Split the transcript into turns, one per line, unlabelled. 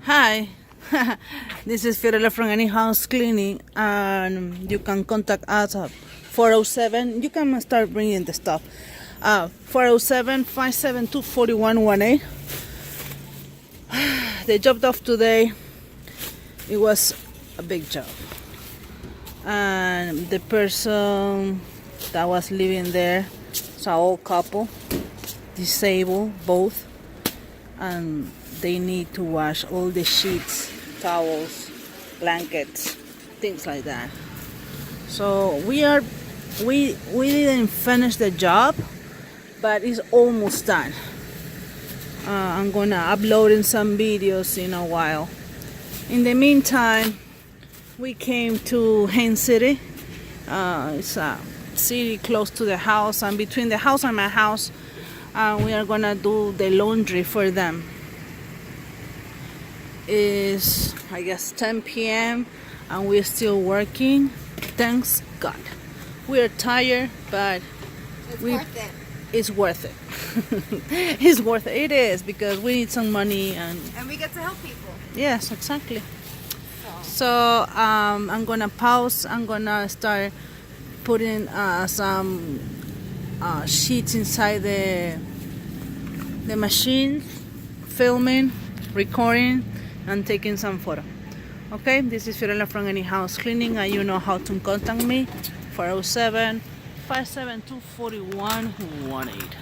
Hi, this is Fiorella from Any House Cleaning, and you can contact us at 407. You can start bringing the stuff. 407-572-4118. They dropped off today. It was a big job, and the person that was living there, it's an old couple, disabled both, and they need to wash all the sheets, towels, blankets, things like that. So we didn't finish the job, but it's almost done. I'm gonna upload in some videos in a while. In the meantime, we came to Haines City. It's a city close to the house, and between the house and my house, we are gonna do the laundry for them. Is I guess 10 p.m. and we're still working. Thanks God. We're tired, but it's worth it. It's worth it. It is, because we need some money and
we get to help people.
Yes, exactly. So I'm gonna pause. I'm gonna start putting some sheets inside the machine, filming, recording, and taking some photo. Okay, this is Fiorella from Any House Cleaning, and you know how to contact me. 407-572-4118.